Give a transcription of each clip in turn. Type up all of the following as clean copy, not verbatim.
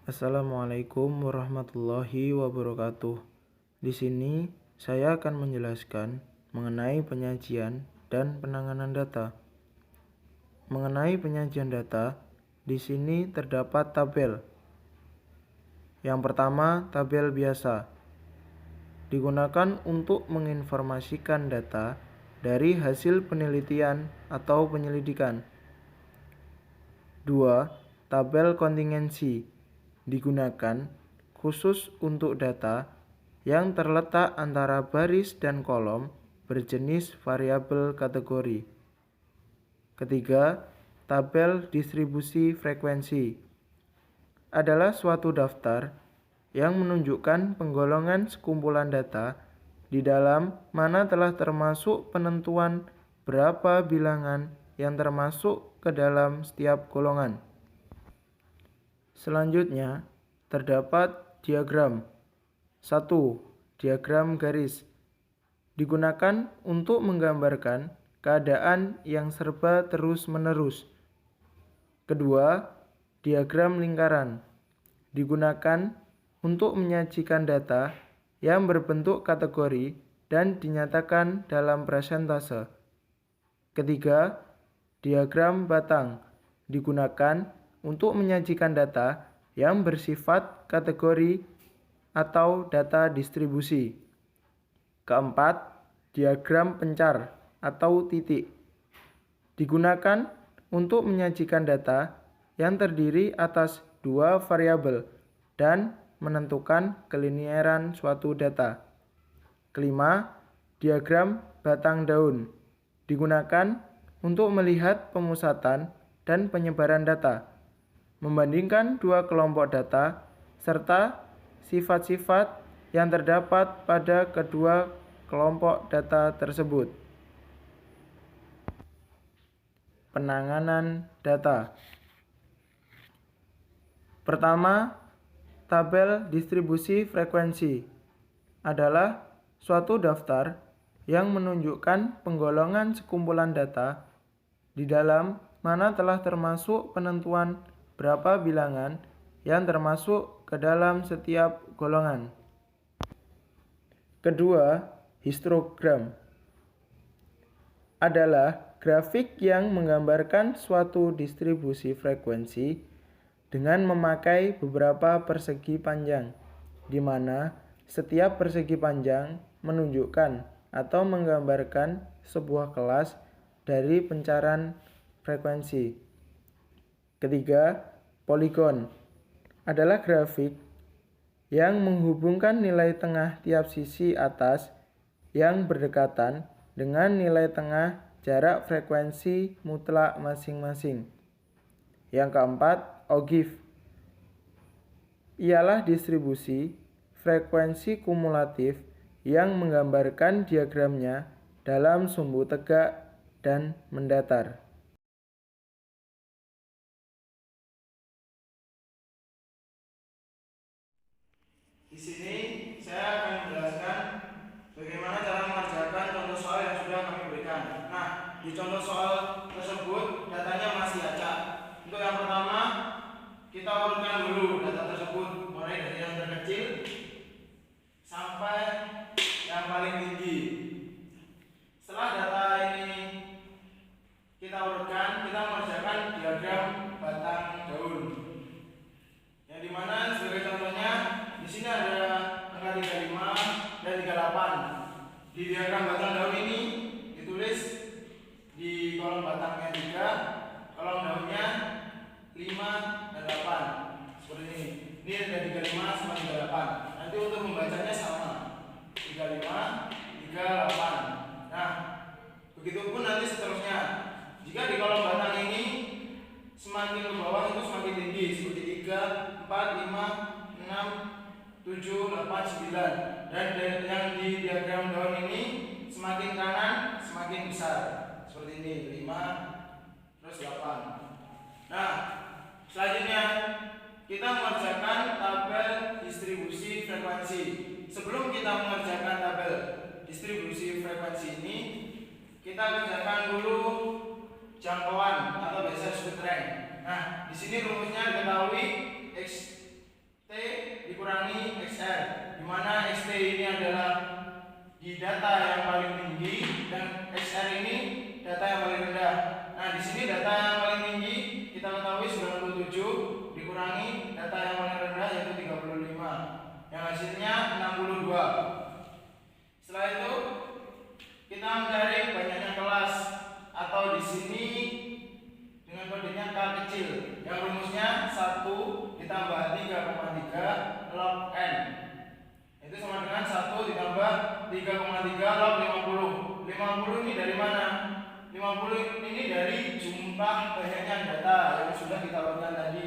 Assalamualaikum warahmatullahi wabarakatuh. Di sini saya akan menjelaskan mengenai penyajian dan penanganan data. Mengenai penyajian data, di sini terdapat tabel. Yang pertama, tabel biasa. Digunakan untuk menginformasikan data dari hasil penelitian atau penyelidikan. 2. Tabel kontingensi. Digunakan khusus untuk data yang terletak antara baris dan kolom berjenis variabel kategori. Ketiga, tabel distribusi frekuensi adalah suatu daftar yang menunjukkan penggolongan sekumpulan data di dalam mana telah termasuk penentuan berapa bilangan yang termasuk ke dalam setiap golongan. Selanjutnya, terdapat diagram. 1. Diagram garis. Digunakan untuk menggambarkan keadaan yang serba terus-menerus. Kedua, diagram lingkaran. Digunakan untuk menyajikan data yang berbentuk kategori dan dinyatakan dalam persentase. Ketiga, diagram batang. Digunakan untuk menyajikan data yang bersifat kategori atau data distribusi. Keempat, diagram pencar atau titik. Digunakan untuk menyajikan data yang terdiri atas dua variabel dan menentukan kelinieran suatu data. Kelima, diagram batang daun. Digunakan untuk melihat pemusatan dan penyebaran data, membandingkan dua kelompok data, serta sifat-sifat yang terdapat pada kedua kelompok data tersebut. Penanganan data. Pertama, tabel distribusi frekuensi adalah suatu daftar yang menunjukkan penggolongan sekumpulan data di dalam mana telah termasuk penentuan berapa bilangan yang termasuk ke dalam setiap golongan. Kedua, histogram adalah grafik yang menggambarkan suatu distribusi frekuensi dengan memakai beberapa persegi panjang, di mana setiap persegi panjang menunjukkan atau menggambarkan sebuah kelas dari pencarian frekuensi. Ketiga, poligon adalah grafik yang menghubungkan nilai tengah tiap sisi atas yang berdekatan dengan nilai tengah jarak frekuensi mutlak masing-masing. Yang keempat, ogive ialah distribusi frekuensi kumulatif yang menggambarkan diagramnya dalam sumbu tegak dan mendatar. Di sini saya akan menjelaskan bagaimana cara mengerjakan contoh soal yang sudah kami berikan. Nah, di contoh soal tersebut datanya masih acak. Untuk yang pertama, kita urutkan dulu data tersebut mulai dari yang terkecil sampai yang paling tinggi. Setelah data ini kita urutkan, kita mengerjakan diagram batang daun. Yang dimana sebagai contohnya di sini ada angka 35 dan 38. Di diagram batang daun ini ditulis di kolom batangnya 3, kolom daunnya 5 dan 8. Seperti ini. Ini ada 35 sama 38. Nanti untuk membacanya sama. 35, 38. Nah, begitupun nanti seterusnya. Jika di kolom batang ini semakin ke bawah itu semakin tinggi, seperti 3, 4, 5, 6, 7, 8, 9. Dan yang di diagram daun ini semakin kanan semakin besar. Seperti ini, 5 terus 8. Nah, selanjutnya kita mengerjakan tabel distribusi frekuensi. Sebelum kita mengerjakan tabel distribusi frekuensi ini, kita kerjakan dulu jangkauan atau biasa disebut range. Nah, di sini rumusnya diketahui X 37 dikurangi data yang paling rendah yaitu 35, yang hasilnya 62. Setelah itu kita mencari banyaknya kelas, atau di sini dengan kodenya K kecil, yang rumusnya 1 ditambah 3,3 log N. Itu sama dengan 1 ditambah 3,3 log 50. 50 ini dari mana? 50 ini dari jumlah banyaknya data yang sudah kita lakukan tadi.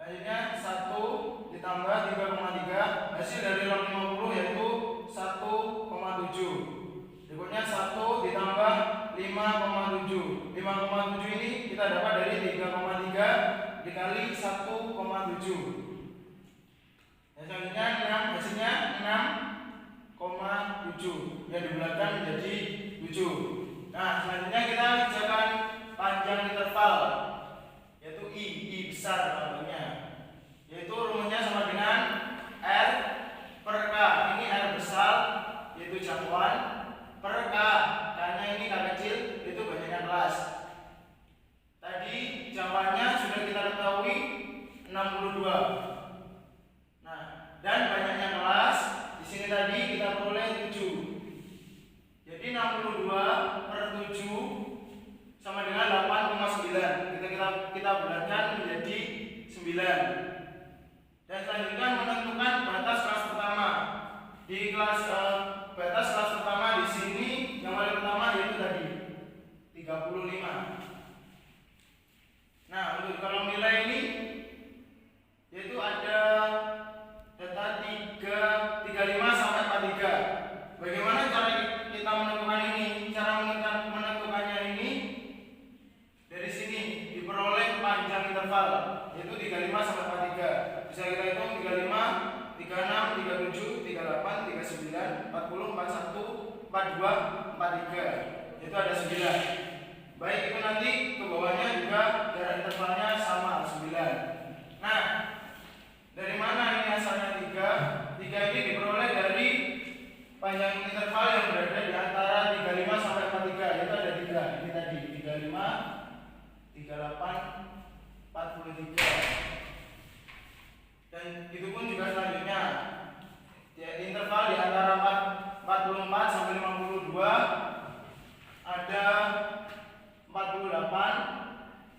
Akhirnya 1 ditambah 3,3, hasil dari log 50 yaitu 1,7. Berikutnya 1 ditambah 5,7. 5,7 ini kita dapat dari 3,3 dikali 1,7. Selanjutnya 6, hasilnya 6,7 yang dibulatkan menjadi 7. Nah, selanjutnya kita kerjakan panjang interval, yaitu I besar namanya. Yaitu rumusnya sama dengan R per K. Ini R besar yaitu jangkauan, per K karena ini K kecil itu banyaknya kelas. Tadi jangkauannya sudah kita ketahui 62. Nah, dan banyaknya kelas di sini tadi kita peroleh 7. Jadi 62 per 7 sama dengan 8,9. Kita bulatkan menjadi 9. Dan selanjutnya menentukan batas kelas pertama. Di batas kelas pertama di sini yang paling pertama yaitu tadi 35. Nah, untuk kolom nilai ini yaitu ada data 35 sampai 43. Bagaimana cara kita menentukan ini? Cara menentukannya ini dari sini diperoleh panjang interval yaitu 35 sampai 43. Bisa kita hitung 35, 36, 37, 38, 39, 40, 41, 42, 43. Itu ada 9. Baik, itu nanti ke bawahnya juga jarak intervalnya sama 9. Nah, dari mana ini asalnya 3? 3 ini diperoleh dari panjang interval yang berada di antara 35 sampai 43. Itu ada 3. Ini tadi 35, 38, 43. Dan itu pun juga selanjutnya di interval di antara 44 sampai 52 ada 48,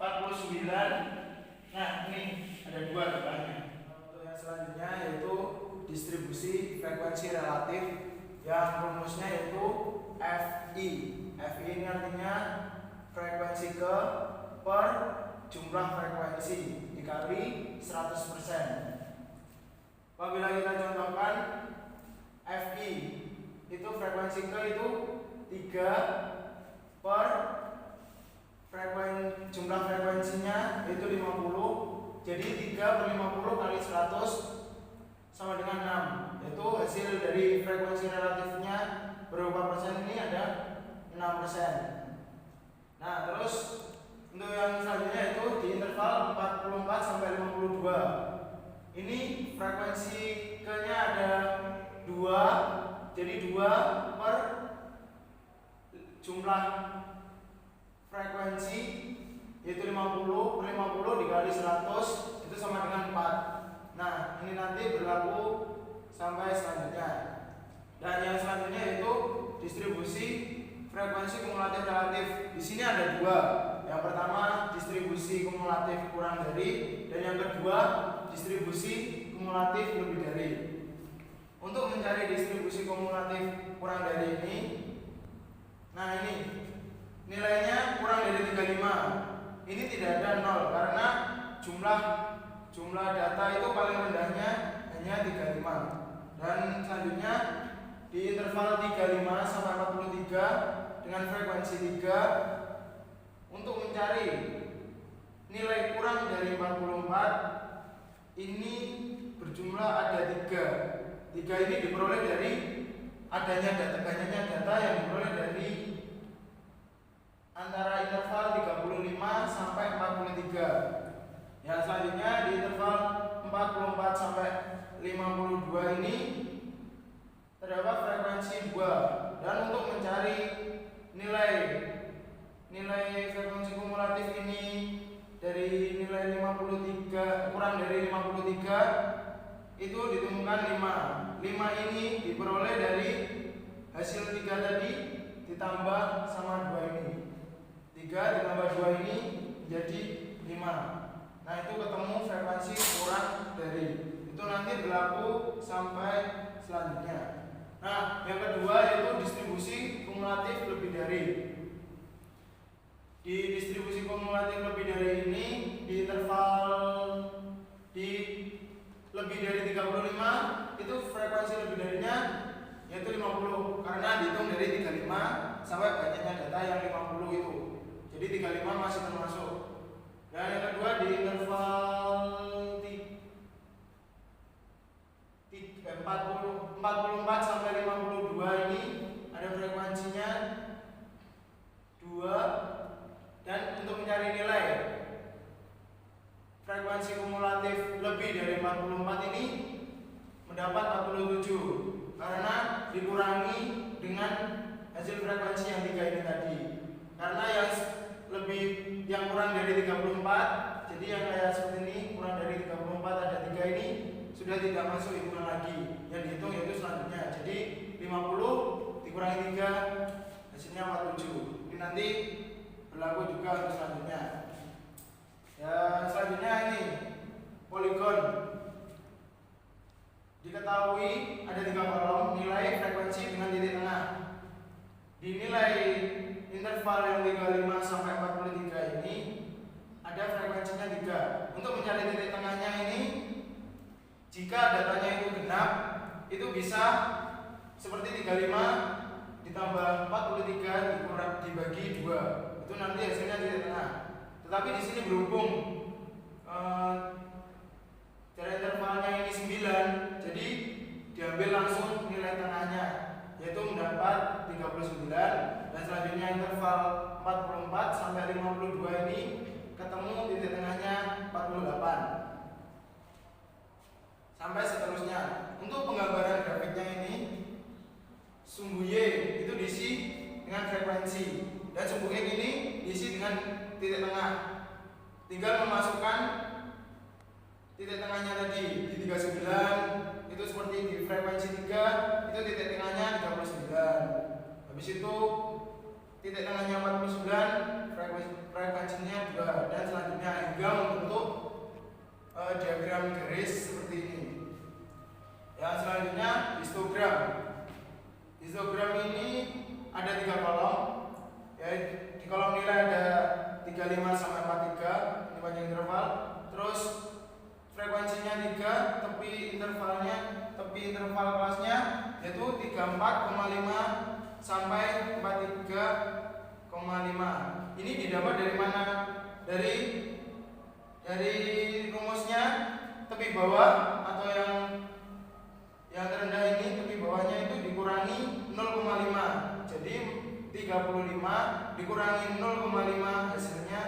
49. Nah, ini ada 2 depannya. Untuk yang selanjutnya yaitu distribusi frekuensi relatif yang rumusnya yaitu FI. FI ini artinya frekuensi ke per jumlah frekuensi dikali 100%. Apabila kita contohkan FI itu frekuensi ke itu 3 per jumlah frekuensinya itu 50. Jadi 3 per 50 kali 100 sama dengan 6. Itu hasil dari frekuensi relatifnya berapa persen ini ada 6%. Nah, terus untuk yang selanjutnya itu di interval 44 sampai 52. Ini frekuensi ke-nya ada 2. Jadi 2 per jumlah frekuensi yaitu 50 per 50 dikali 100 itu sama dengan 4. Nah, ini nanti berlaku sampai selanjutnya. Dan yang selanjutnya yaitu distribusi frekuensi kumulatif relatif. Di sini ada 2. Yang pertama distribusi kumulatif kurang dari, dan yang kedua distribusi kumulatif lebih dari. Untuk mencari distribusi kumulatif kurang dari ini, nah ini nilainya kurang dari 35. Ini tidak ada 0 karena jumlah data itu paling rendahnya hanya 35. Dan selanjutnya di interval 35 sampai 43 dengan frekuensi 3. Untuk mencari nilai kurang dari 44 ini berjumlah ada 3. 3 ini diperoleh dari adanya banyaknya data yang diperoleh dari antara interval 35 sampai 43. Yang selanjutnya di interval 44 sampai 52 ini terdapat frekuensi 2. Dan untuk mencari nilai frekuensi kumulatif ini dari nilai 53 kurang dari 53 itu ditemukan 5. 5 ini diperoleh dari hasil 3 tadi ditambah sama 2 ini. 3 ditambah 2 ini jadi 5. Nah, itu ketemu frekuensi kurang dari. Itu nanti berlaku sampai selanjutnya. Nah, yang kedua yaitu distribusi kumulatif lebih dari. Di distribusi kumulatif lebih dari ini di interval di lebih dari 35 itu frekuensi lebih darinya yaitu 50 karena dihitung dari 35 sampai banyaknya data yang 50 itu. Jadi 35 masih termasuk. Dan yang kedua di interval 44 sampai 52 ini ada frekuensinya 2. Dan untuk mencari nilai frekuensi kumulatif lebih dari 44 ini mendapat 47 karena dikurangi dengan hasil frekuensi yang 3 ini tadi. Karena yang kurang dari 34, jadi yang kayak seperti ini kurang dari 34 ada 3 ini sudah tidak masuk hitungan lagi. Yang dihitung yaitu selanjutnya. Jadi 50 dikurangi 3 hasilnya 47. Ini nanti berlaku juga untuk selanjutnya. Ya, selanjutnya ini poligon. Diketahui ada 3 kolom nilai frekuensi dengan titik tengah. Di nilai interval yang 35 sampai 43 ini ada frekuensinya 3. Untuk mencari titik tengahnya ini, jika datanya itu genap, itu bisa seperti 35 ditambah 43 dibagi 2. Itu nanti hasilnya titik tengah. Tetapi di sini berhubung jarak intervalnya ini 9, jadi diambil langsung nilai tengahnya, yaitu mendapat 39. Dan selanjutnya interval 44 sampai 52 ini ketemu titik tengahnya 48. Sampai seterusnya. Untuk penggambaran grafiknya ini, sumbu Y itu diisi dengan frekuensi dan sumbu X ini diisi dengan titik tengah. Tinggal memasukkan titik tengahnya tadi di 39 itu seperti di frekuensi 3 itu titik tengahnya 39. Habis itu titik tengahnya 49, frekuensinya 2 dan selanjutnya hingga membentuk diagram garis seperti ini. Yang selanjutnya histogram. Histogram ini ada 3 kolom. Ya, di kolom nilai ada 35 sampai 43 ini panjang interval. Terus frekuensinya 3, tepi interval kelasnya yaitu 34,5 sampai 43,5. Ini didapat dari mana? Dari rumusnya tepi bawah atau yang terendah ini tepi bawahnya itu dikurangi 0,5. Jadi 35 dikurangi 0,5 hasilnya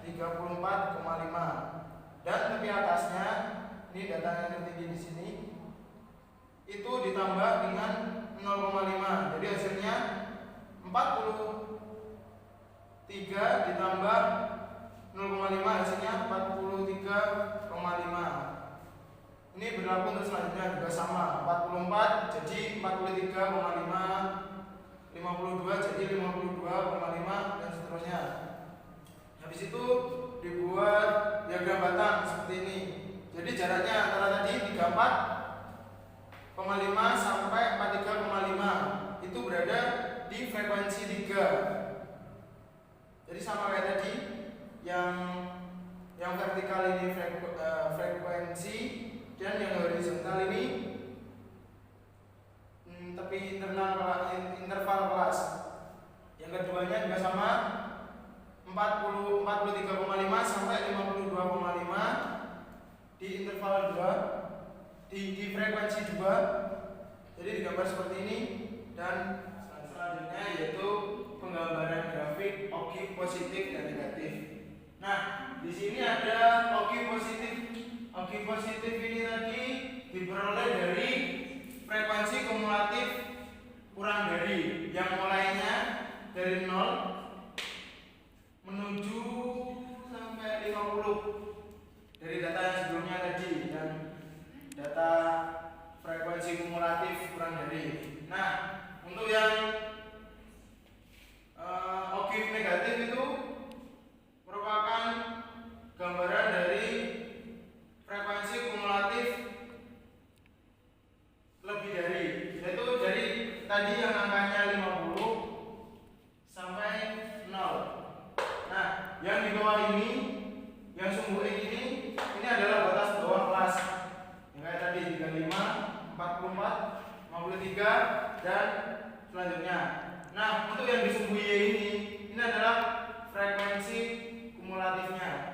34,5. Dan tepi atasnya ini datanya tertinggi di sini itu ditambah dengan 0,5. Jadi hasilnya 43 ditambah 0,5 hasilnya 43,5. Ini berlaku untuk selanjutnya juga sama. 44 jadi 43,5, 52 jadi 52,5 dan seterusnya. Habis itu dibuat diagram batang seperti ini. Jadi jaraknya antara tadi 34,5 sampai 43,5 itu berada di frekuensi 3. Jadi sama kayak tadi yang vertikal ini frekuensi dan yang horizontal ini tepi interval kelas. Yang keduanya juga sama 43,5 sampai 52,5 di interval 2 di frekuensi 2. Jadi digambar seperti ini dan selanjutnya yaitu penggambaran grafik oki positif dan negatif. Nah, di sini ada oki positif. Oki positif ini tadi diperoleh dari frekuensi kumulatif kurang dari yang mulainya dari 0 menuju sampai 50 dari data yang sebelumnya tadi, dan data frekuensi kumulatif kurang dari. Nah, untuk yang ogif negatif itu merupakan gambaran dari frekuensi kumulatif lebih dari, yaitu dari tadi yang angkanya 50 sampai 0. Nah, yang di bawah ini, yang sumbu X ini adalah batas bawah kelas. Yang kayak tadi 35, 44, 53 dan selanjutnya. Nah, untuk yang di sumbu Y ini adalah frekuensi kumulatifnya.